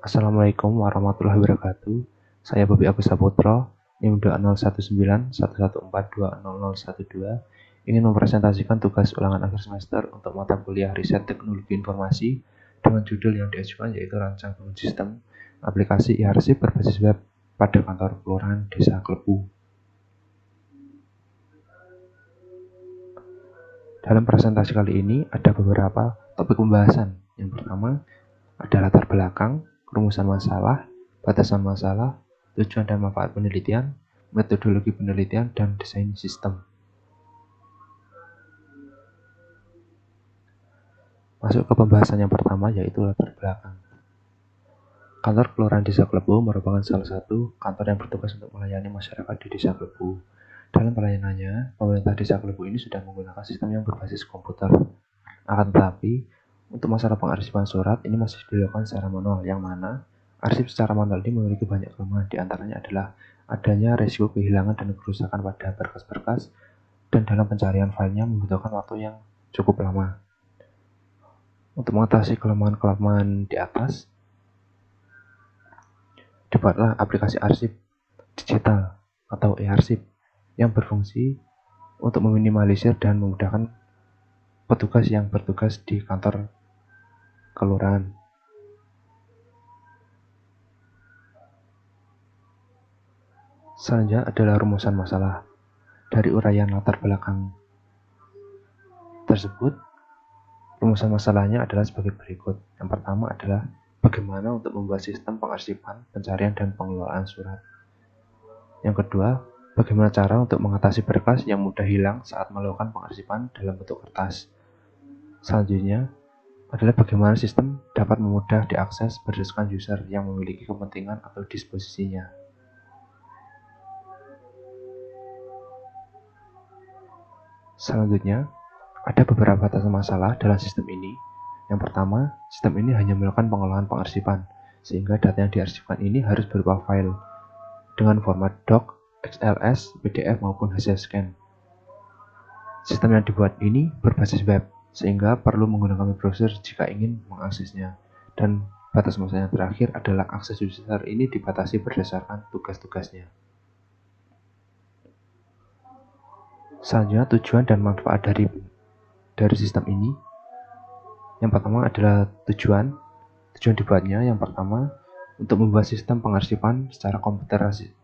Assalamualaikum warahmatullahi wabarakatuh. Saya Bobi Agus Saputro, NIM 201911420012, ingin mempresentasikan tugas ulangan akhir semester untuk mata kuliah Riset Teknologi Informasi dengan judul yang diajukan yaitu Rancang Bangun Sistem Aplikasi e-Arsip berbasis web pada kantor kelurahan Desa Klepu. Dalam presentasi kali ini ada beberapa topik pembahasan. Yang pertama ada latar belakang, rumusan masalah, batasan masalah, tujuan dan manfaat penelitian, metodologi penelitian, dan desain sistem. Masuk ke pembahasan yang pertama yaitu latar belakang. Kantor Kelurahan Desa Klepu merupakan salah satu kantor yang bertugas untuk melayani masyarakat di Desa Klepu. Dalam pelayanannya, pemerintah Desa Klepu ini sudah menggunakan sistem yang berbasis komputer. Akan tetapi, untuk masalah pengarsipan surat ini masih dilakukan secara manual, yang mana arsip secara manual ini memiliki banyak kelemahan. Di antaranya adalah adanya risiko kehilangan dan kerusakan pada berkas-berkas, dan dalam pencarian filenya membutuhkan waktu yang cukup lama. Untuk mengatasi kelemahan-kelemahan di atas, dibuatlah aplikasi arsip digital atau e-arsip yang berfungsi untuk meminimalisir dan memudahkan petugas yang bertugas di kantor kelurahan. Selanjutnya adalah rumusan masalah. Dari uraian latar belakang tersebut, rumusan masalahnya adalah sebagai berikut. Yang pertama adalah bagaimana untuk membuat sistem pengarsipan, pencarian, dan pengelolaan surat. Yang kedua, bagaimana cara untuk mengatasi berkas yang mudah hilang saat melakukan pengarsipan dalam bentuk kertas. Selanjutnya adalah bagaimana sistem dapat mudah diakses berdasarkan user yang memiliki kepentingan atau disposisinya. Selanjutnya, ada beberapa batasan masalah dalam sistem ini. Yang pertama, sistem ini hanya melakukan pengolahan pengarsipan, sehingga data yang diarsipkan ini harus berupa file dengan format doc, XLS, PDF, maupun hasil scan. Sistem yang dibuat ini berbasis web, sehingga perlu menggunakan web browser jika ingin mengaksesnya. Dan batas masalah yang terakhir adalah akses user ini dibatasi berdasarkan tugas-tugasnya. Selanjutnya, tujuan dan manfaat dari sistem ini. Yang pertama adalah tujuan dibuatnya. Yang pertama, untuk membuat sistem pengarsipan secara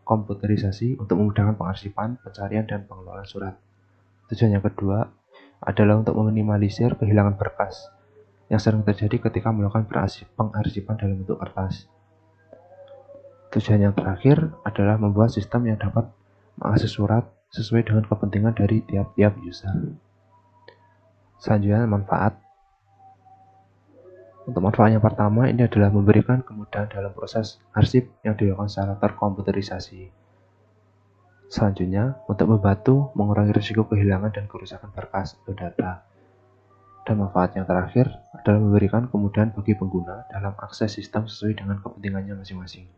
komputerisasi untuk memudahkan pengarsipan, pencarian, dan pengelolaan surat. Tujuan yang kedua adalah untuk meminimalisir kehilangan berkas yang sering terjadi ketika melakukan pengarsipan dalam bentuk kertas. Tujuan yang terakhir adalah membuat sistem yang dapat mengakses surat sesuai dengan kepentingan dari tiap-tiap user. Selanjutnya, manfaat. Untuk manfaat yang pertama, ini adalah memberikan kemudahan dalam proses arsip yang dilakukan secara terkomputerisasi. Selanjutnya, untuk membantu mengurangi risiko kehilangan dan kerusakan berkas atau data. Dan manfaat yang terakhir adalah memberikan kemudahan bagi pengguna dalam akses sistem sesuai dengan kepentingannya masing-masing.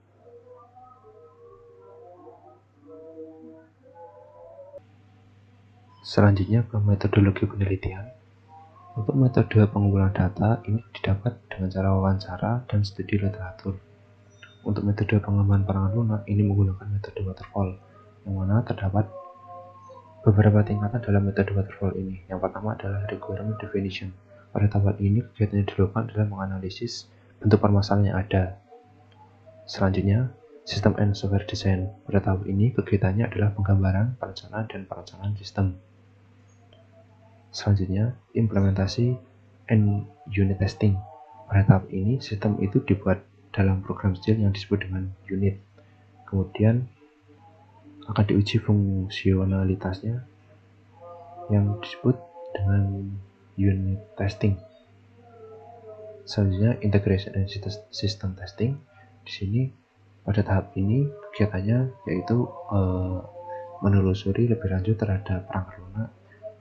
Selanjutnya ke metodologi penelitian. Untuk metode pengumpulan data ini didapat dengan cara wawancara dan studi literatur. Untuk metode pengembangan perangkat lunak ini menggunakan metode waterfall, yang mana terdapat beberapa tingkatan dalam metode waterfall ini. Yang pertama adalah requirement definition. Pada tahap ini kegiatan yang dilakukan adalah menganalisis bentuk permasalahan yang ada. Selanjutnya, system and software design. Pada tahap ini kegiatannya adalah penggambaran, perencanaan, dan perencanaan sistem. Selanjutnya, implementasi and unit testing. Pada tahap ini, sistem itu dibuat dalam program kecil yang disebut dengan unit. Kemudian akan diuji fungsionalitasnya yang disebut dengan unit testing. Selanjutnya, integration and system testing. Di sini pada tahap ini kegiatannya yaitu menelusuri lebih lanjut terhadap perangkat lunak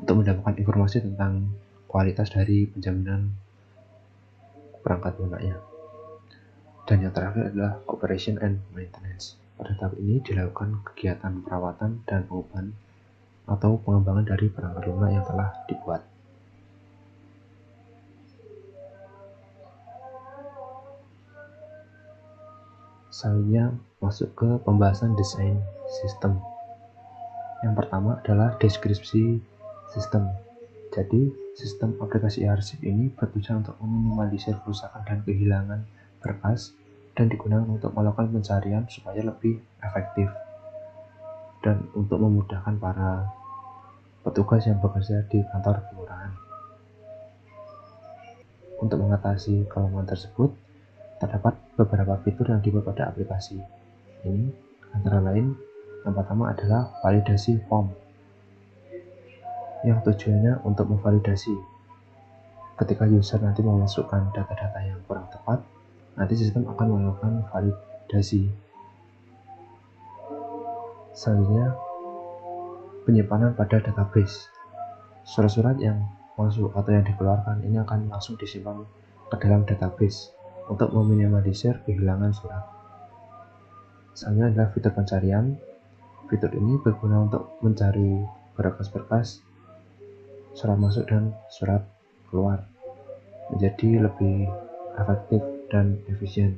untuk mendapatkan informasi tentang kualitas dari penjaminan perangkat lunaknya. Dan yang terakhir adalah operation and maintenance. Pada tahap ini dilakukan kegiatan perawatan dan pengubahan atau pengembangan dari perangkat lunak yang telah dibuat. Selanjutnya masuk ke pembahasan desain sistem. Yang pertama adalah deskripsi sistem. Jadi, sistem aplikasi e-arsip ini bertujuan untuk meminimalisir kerusakan dan kehilangan berkas dan digunakan untuk melakukan pencarian supaya lebih efektif dan untuk memudahkan para petugas yang bekerja di kantor kelurahan. Untuk mengatasi kelemahan tersebut, terdapat beberapa fitur yang dibuat pada aplikasi ini, antara lain yang pertama adalah validasi form, yang tujuannya untuk memvalidasi ketika user nanti memasukkan data-data yang kurang tepat, nanti sistem akan melakukan validasi. Selanjutnya, penyimpanan pada database. Surat-surat yang masuk atau yang dikeluarkan ini akan langsung disimpan ke dalam database untuk meminimalisir kehilangan surat. Selanjutnya adalah fitur pencarian. Fitur ini berguna untuk mencari berkas-berkas surat masuk dan surat keluar menjadi lebih efektif dan efisien.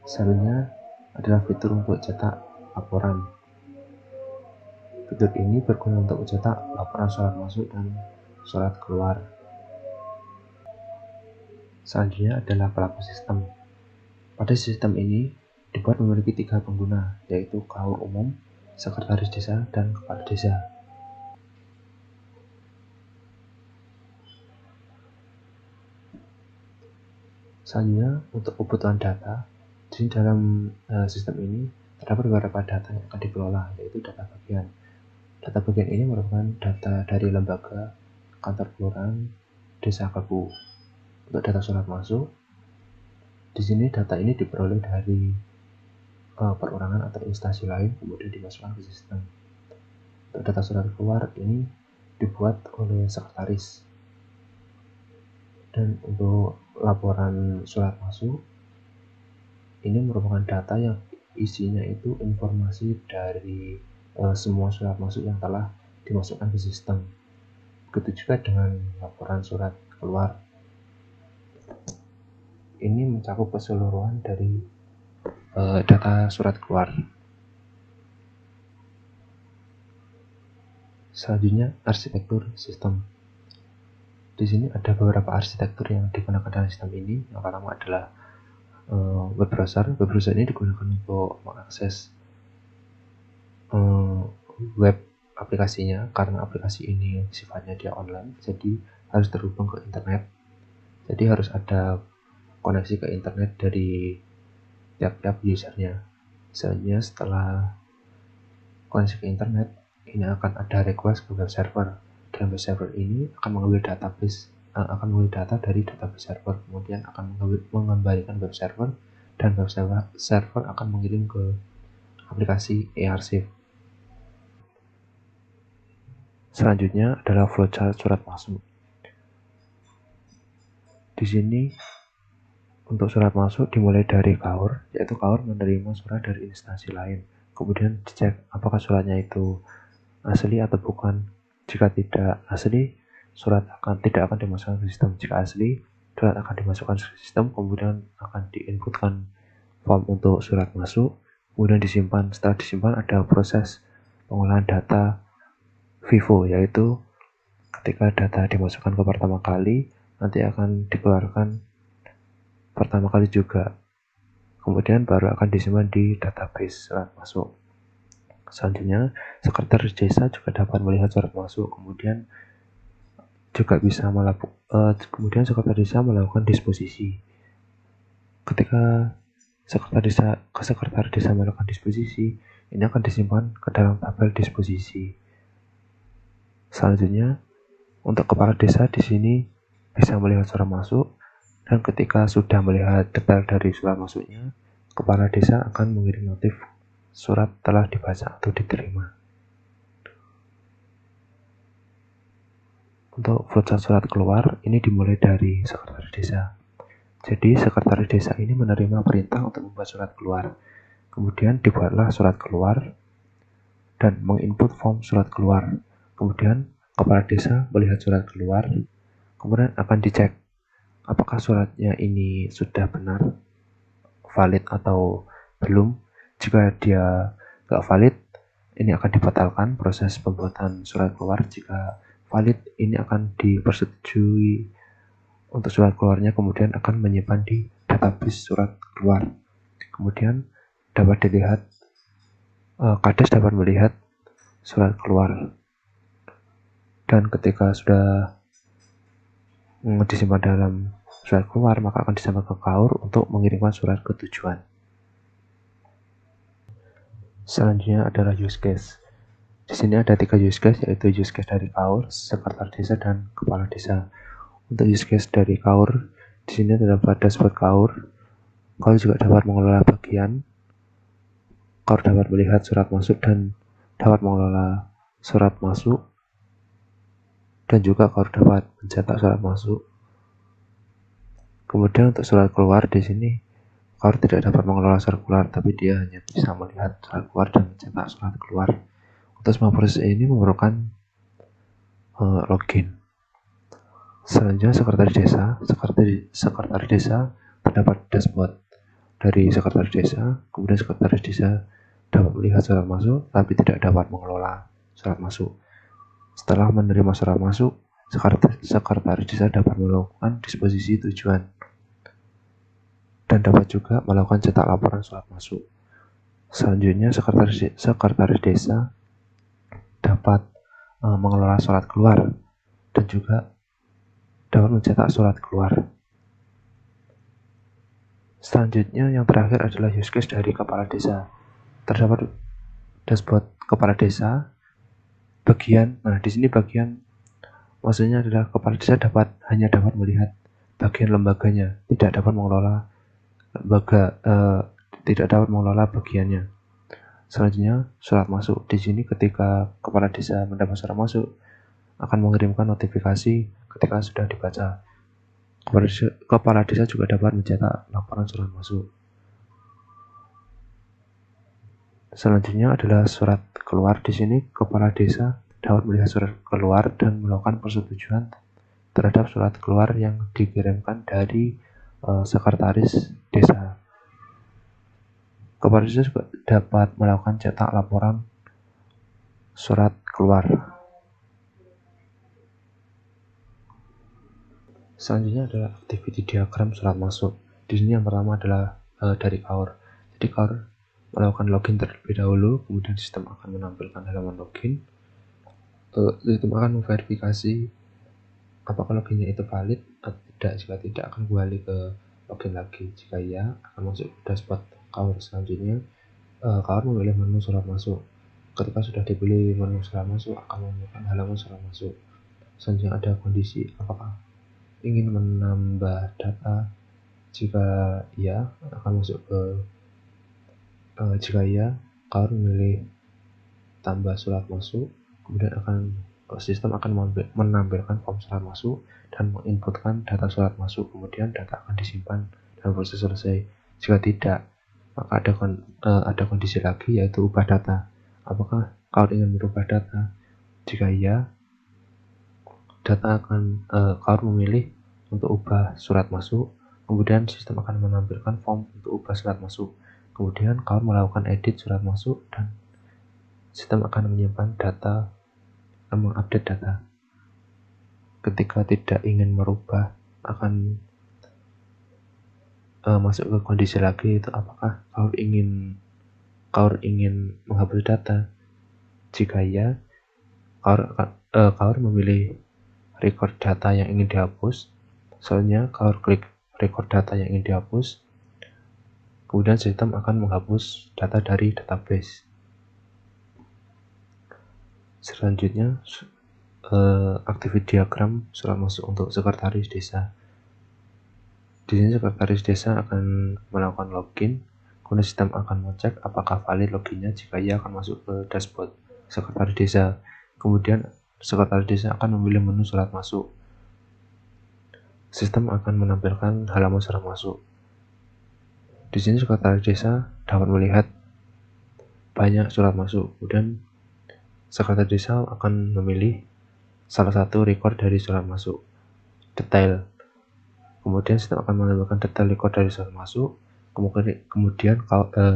Selanjutnya adalah fitur untuk cetak laporan. Fitur ini berguna untuk mencetak laporan surat masuk dan surat keluar. Selanjutnya adalah pelaku sistem. Pada sistem ini dibuat memiliki 3 pengguna, yaitu KAUR umum, sekretaris desa, dan kepala desa. Selanjutnya, untuk kebutuhan data, di dalam sistem ini terdapat beberapa data yang akan dikelola, yaitu data bagian. Data bagian ini merupakan data dari lembaga, kantor kelurahan, desa kebu. Untuk data surat masuk, di sini data ini diperoleh dari perorangan atau instansi lain, kemudian dimasukkan ke sistem. Untuk data surat keluar ini dibuat oleh sekretaris. Dan untuk laporan surat masuk, ini merupakan data yang isinya itu informasi dari semua surat masuk yang telah dimasukkan ke sistem. Begitu juga dengan laporan surat keluar. Ini mencakup keseluruhan dari data surat keluar. Selanjutnya, arsitektur sistem. Di sini ada beberapa arsitektur yang digunakan dalam sistem ini. Yang pertama adalah web browser. Web browser ini digunakan untuk mengakses web aplikasinya, karena aplikasi ini sifatnya dia online, jadi harus terhubung ke internet. Jadi harus ada koneksi ke internet dari tiap-tiap usernya. Selanjutnya, setelah koneksi ke internet, ini akan ada request ke web server. Dan web server ini akan mengambil data dari database server, kemudian akan mengembalikan web server, dan web server akan mengirim ke aplikasi e-arsip. Selanjutnya adalah flowchart surat masuk. Di sini untuk surat masuk dimulai dari KAUR, yaitu KAUR menerima surat dari instansi lain. Kemudian dicek apakah suratnya itu asli atau bukan. Jika tidak asli, surat tidak akan dimasukkan ke sistem. Jika asli, surat akan dimasukkan ke sistem, kemudian akan diinputkan form untuk surat masuk, kemudian disimpan. Setelah disimpan, ada proses pengolahan data FIFO, yaitu ketika data dimasukkan ke pertama kali, nanti akan dikeluarkan pertama kali juga, kemudian baru akan disimpan di database surat masuk. Selanjutnya, sekretaris desa juga dapat melihat surat masuk, kemudian juga bisa kemudian sekretaris desa melakukan disposisi. Ketika sekretaris desa melakukan disposisi, ini akan disimpan ke dalam tabel disposisi. Selanjutnya, untuk kepala desa di sini bisa melihat surat masuk, dan ketika sudah melihat detail dari surat masuknya, kepala desa akan mengirim notif surat telah dibaca atau diterima. Untuk flowchart surat keluar, ini dimulai dari sekretaris desa. Jadi sekretaris desa ini menerima perintah untuk membuat surat keluar. Kemudian dibuatlah surat keluar dan menginput form surat keluar. Kemudian kepala desa melihat surat keluar, kemudian akan dicek apakah suratnya ini sudah benar valid atau belum. Jika dia nggak valid, ini akan dibatalkan proses pembuatan surat keluar. Jika valid, ini akan dipersetujui untuk surat keluarnya, kemudian akan menyimpan di database surat keluar. Kemudian dapat dilihat, Kades dapat melihat surat keluar, dan ketika sudah disimpan dalam surat keluar, maka akan disampaikan ke KAUR untuk mengirimkan surat ke tujuan. Selanjutnya adalah use case. Di sini ada 3 use case, yaitu use case dari KAUR, sekretaris desa, dan kepala desa. Untuk use case dari KAUR, di sini terdapat dashboard KAUR. KAUR juga dapat mengelola bagian. KAUR dapat melihat surat masuk dan dapat mengelola surat masuk, dan juga KAUR dapat mencetak surat masuk. Kemudian untuk surat keluar, di sini KAUR tidak dapat mengelola surat keluar, tapi dia hanya bisa melihat surat keluar dan mencetak surat keluar. Untuk semua proses ini memerlukan login. Selanjutnya sekretaris desa. Sekretaris desa terdapat dashboard dari sekretaris desa. Kemudian sekretaris desa dapat melihat surat masuk, tapi tidak dapat mengelola surat masuk. Setelah menerima surat masuk, sekretaris desa dapat melakukan disposisi tujuan dan dapat juga melakukan cetak laporan surat masuk. Selanjutnya sekretaris desa dapat mengelola surat keluar dan juga dapat mencetak surat keluar. Selanjutnya yang terakhir adalah use case dari kepala desa. Terdapat dashboard kepala desa bagian. Nah, di sini bagian maksudnya adalah kepala desa hanya dapat melihat bagian lembaganya, tidak dapat mengelola tidak dapat mengelola bagiannya. Selanjutnya surat masuk. Di sini ketika kepala desa mendapat surat masuk, akan mengirimkan notifikasi ketika sudah dibaca. Kepala desa juga dapat mencetak laporan surat masuk. Selanjutnya adalah surat keluar. Di sini kepala desa dapat melihat surat keluar dan melakukan persetujuan terhadap surat keluar yang dikirimkan dari sekretaris desa. Kepala desa juga dapat melakukan cetak laporan surat keluar. Selanjutnya adalah activity diagram surat masuk. Di sini yang pertama adalah dari KAUR. Jadi KAUR melakukan login terlebih dahulu, kemudian sistem akan menampilkan halaman login. Sistem akan memverifikasi apakah loginnya itu valid atau tidak. Jika tidak, akan kembali ke login lagi. Jika iya, akan masuk ke dashboard KAUR. Selanjutnya KAUR memilih menu surat masuk. Ketika sudah dipilih menu surat masuk, akan menemukan halaman surat masuk. Selanjutnya ada kondisi, apakah ingin menambah data. Jika iya, akan masuk ke jika iya, KAUR memilih tambah surat masuk. Kemudian sistem akan menampilkan form surat masuk dan menginputkan data surat masuk. Kemudian data akan disimpan dan proses selesai. Jika tidak, maka ada kondisi lagi, yaitu ubah data. Apakah KAUR ingin merubah data? Jika iya, KAUR memilih untuk ubah surat masuk. Kemudian sistem akan menampilkan form untuk ubah surat masuk. Kemudian KAUR melakukan edit surat masuk dan sistem akan menyimpan data, mengupdate data. Ketika tidak ingin merubah, akan masuk ke kondisi lagi, itu apakah KAUR ingin menghapus data. Jika iya, KAUR memilih record data yang ingin dihapus. Selanjutnya KAUR klik record data yang ingin dihapus. Kemudian sistem akan menghapus data dari database. Selanjutnya activity diagram surat masuk untuk sekretaris desa. Di sini sekretaris desa akan melakukan login. Kemudian sistem akan mengecek apakah valid loginnya. Jika iya, akan masuk ke dashboard sekretaris desa. Kemudian sekretaris desa akan memilih menu surat masuk. Sistem akan menampilkan halaman surat masuk. Di sini sekretaris desa dapat melihat banyak surat masuk. Kemudian sekretaris desa akan memilih salah satu record dari surat masuk, detail. Kemudian sistem akan menampilkan detail record dari surat masuk. Kemudian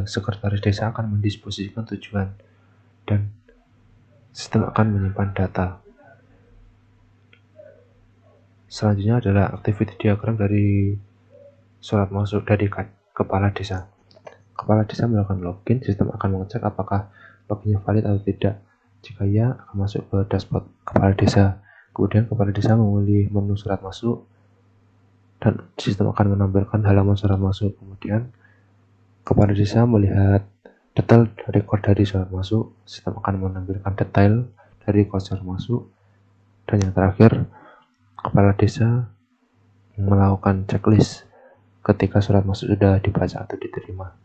sekretaris desa akan mendisposisikan tujuan dan sistem akan menyimpan data. Selanjutnya adalah activity diagram dari surat masuk dari kepala desa. Kepala desa melakukan login, sistem akan mengecek apakah loginnya valid atau tidak. Jika ya, akan masuk ke dashboard kepala desa. Kemudian kepala desa memilih menu surat masuk dan sistem akan menampilkan halaman surat masuk. Kemudian kepala desa melihat detail record dari surat masuk, sistem akan menampilkan detail dari record surat masuk. Dan yang terakhir, kepala desa melakukan checklist ketika surat masuk sudah dibaca atau diterima.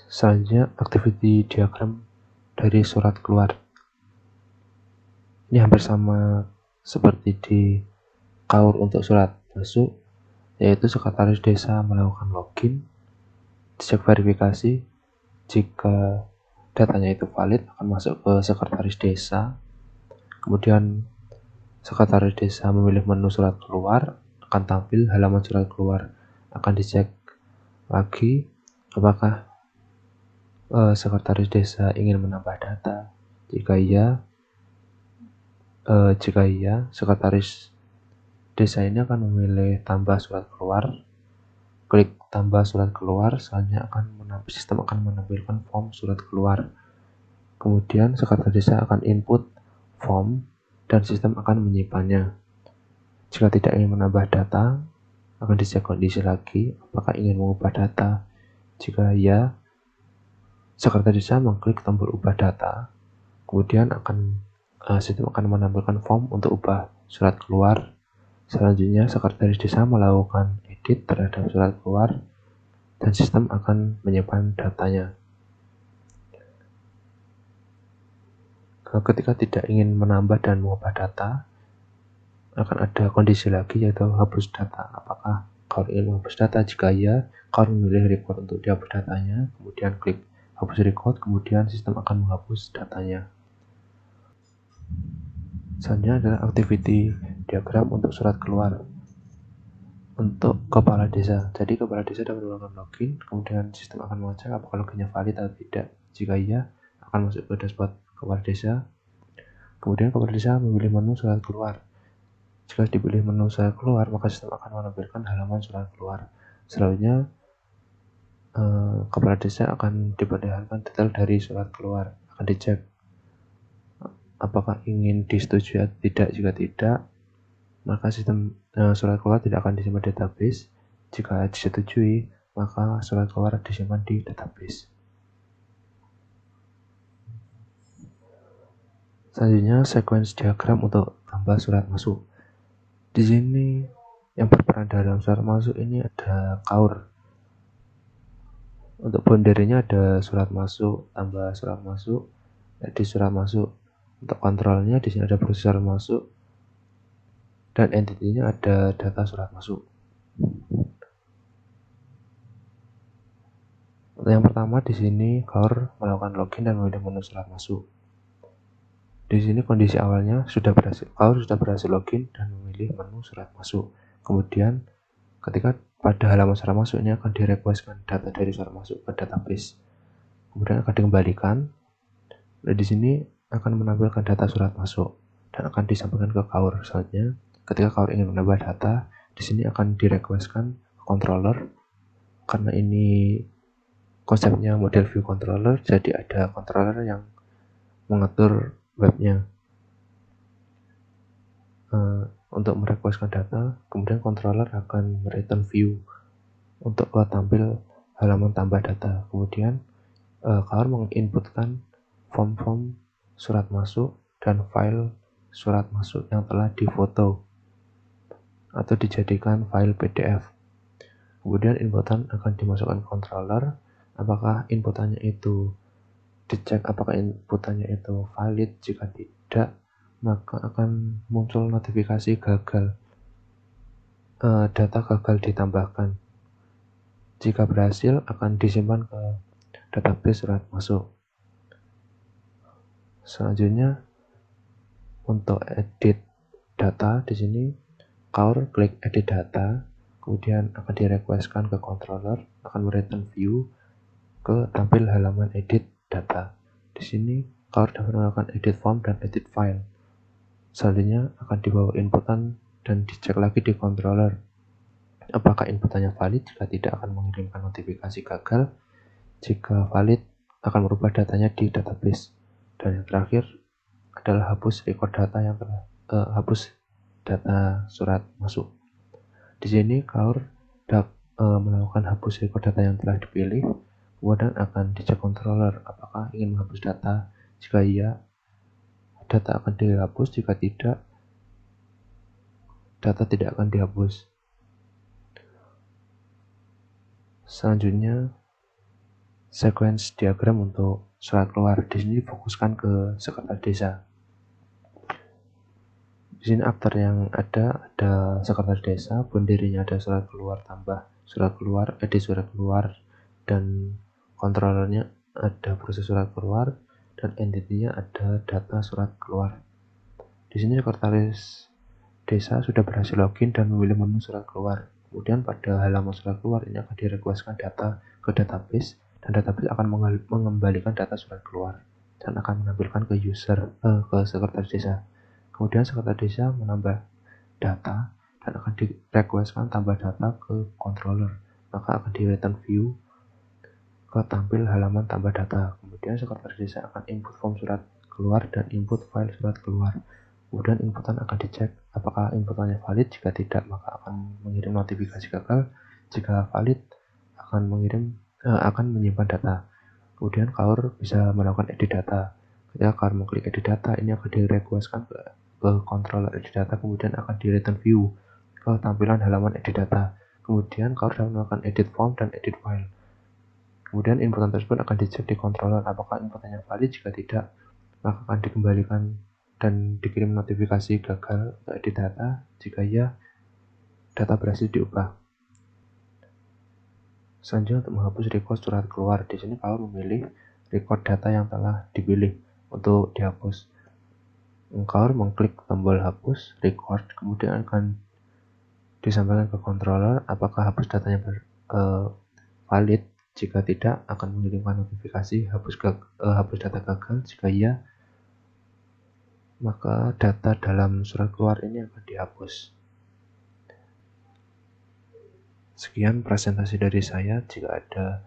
Selanjutnya, activity diagram dari surat keluar. Ini hampir sama seperti di KAUR untuk surat masuk, yaitu sekretaris desa melakukan login, dicek verifikasi. Jika datanya itu valid, akan masuk ke sekretaris desa. Kemudian sekretaris desa memilih menu surat keluar, akan tampil halaman surat keluar. Akan dicek lagi apakah sekretaris desa ingin menambah data. Jika iya, sekretaris desa ini akan memilih tambah surat keluar. Klik tambah surat keluar, selanjutnya sistem akan menampilkan form surat keluar. Kemudian sekretaris desa akan input form dan sistem akan menyimpannya. Jika tidak ingin menambah data, akan dicek kondisi lagi apakah ingin mengubah data. Jika ya, sekretaris desa mengklik tombol ubah data, kemudian sistem akan menampilkan form untuk ubah surat keluar. Selanjutnya, sekretaris desa melakukan edit terhadap surat keluar dan sistem akan menyimpan datanya. Ketika tidak ingin menambah dan mengubah data, akan ada kondisi lagi yaitu hapus data. Apakah KAUR ingin menghapus data? Jika ya, KAUR memilih record untuk dihapus datanya, kemudian klik hapus record, kemudian sistem akan menghapus datanya. Selanjutnya adalah activity diagram untuk surat keluar untuk kepala desa. Jadi kepala desa dapat melakukan login, kemudian sistem akan mengecek apakah loginnya valid atau tidak. Jika iya, akan masuk ke dashboard kepala desa. Kemudian kepala desa memilih menu surat keluar. Jika dipilih menu surat keluar, maka sistem akan menampilkan halaman surat keluar. Selanjutnya, kepala desa akan diperlihatkan detail dari surat keluar. Akan dicek apakah ingin disetujui atau tidak. Jika tidak, maka sistem surat keluar tidak akan disimpan di database. Jika disetujui, maka surat keluar disimpan di database. Selanjutnya, sequence diagram untuk tambah surat masuk. Di sini yang berperan dalam surat masuk ini ada KAUR. Untuk boundarynya ada surat masuk, tambah surat masuk, edit surat masuk. Untuk kontrolnya di sini ada prosesor masuk, dan entity-nya ada data surat masuk. Untuk yang pertama di sini KAUR melakukan login dan memilih menu surat masuk. Di sini kondisi awalnya KAUR sudah berhasil login dan memilih menu surat masuk. Kemudian ketika pada halaman surat masuk ini akan direquestkan data dari surat masuk ke database. Kemudian akan dikembalikan. Dan di sini akan menampilkan data surat masuk dan akan disampaikan ke KAUR. Selanjutnya, ketika KAUR ingin menambah data, di sini akan direquestkan controller. Karena ini konsepnya model view controller, jadi ada controller yang mengatur webnya. Untuk merequestkan data, kemudian controller akan return view untuk tampil halaman tambah data. Kemudian KAUR menginputkan form-form surat masuk dan file surat masuk yang telah difoto atau dijadikan file PDF. Kemudian inputan akan dimasukkan ke controller. Apakah inputannya itu dicek apakah inputannya itu valid. Jika tidak, maka akan muncul notifikasi gagal, data gagal ditambahkan. Jika berhasil, akan disimpan ke database surat masuk. Selanjutnya, untuk edit data di sini KAUR klik edit data. kemudian akan direquestkan ke controller, akan mereturn view ke tampil halaman edit data. Di sini Kaur dapat melakukan edit form dan edit file. Selanjutnya akan dibawa inputan dan dicek lagi di controller. Apakah inputannya valid? Jika tidak, akan mengirimkan notifikasi gagal. Jika valid, akan merubah datanya di database. Dan yang terakhir adalah hapus record data yang telah hapus data surat masuk. Di sini Kaur melakukan hapus record data yang telah dipilih, kemudian akan dicek controller apakah ingin menghapus data. Jika iya, data akan dihapus. Jika tidak, data tidak akan dihapus. Selanjutnya, sequence diagram untuk surat keluar. Di sini difokuskan ke sekretaris desa. Di sini aktor yang ada sekretaris desa, bondirinya ada surat keluar tambah surat keluar, edit surat keluar, dan kontrolernya ada proses surat keluar, dan entity-nya ada data surat keluar. Di sini sekretaris desa sudah berhasil login dan memilih menu surat keluar. Kemudian pada halaman surat keluar ini akan direquestkan data ke database, dan database akan mengembalikan data surat keluar dan akan menampilkan ke user ke sekretaris desa. Kemudian sekretaris desa menambah data dan akan direquestkan tambah data ke controller, maka akan di return view ke tampil halaman tambah data. Kemudian sekretaris desa akan input form surat keluar dan input file surat keluar. Kemudian inputan akan dicek apakah inputannya valid. Jika tidak, maka akan mengirim notifikasi gagal. Jika valid, akan menyimpan data. Kemudian Kaur bisa melakukan edit data. Ketika Kaur mengklik edit data, ini akan direquestkan ke controller edit data, kemudian akan di return view ke tampilan halaman edit data. Kemudian Kaur dapat melakukan edit form dan edit file. Kemudian inputan tersebut akan dicek di controller apakah inputannya valid. Jika tidak, maka akan dikembalikan dan dikirim notifikasi gagal untuk edit data. Jika iya, data berhasil diubah. Selanjutnya untuk menghapus record surat keluar, di sini Kaur memilih record data yang telah dipilih untuk dihapus. Kaur mengklik tombol hapus record, kemudian akan disampaikan ke controller apakah hapus datanya valid. Jika tidak, akan mengirimkan notifikasi hapus data gagal. Jika iya, maka data dalam surat keluar ini akan dihapus. Sekian presentasi dari saya. Jika ada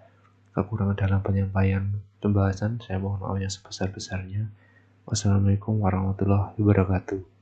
kekurangan dalam penyampaian pembahasan, saya mohon maaf yang sebesar-besarnya. Wassalamualaikum warahmatullahi wabarakatuh.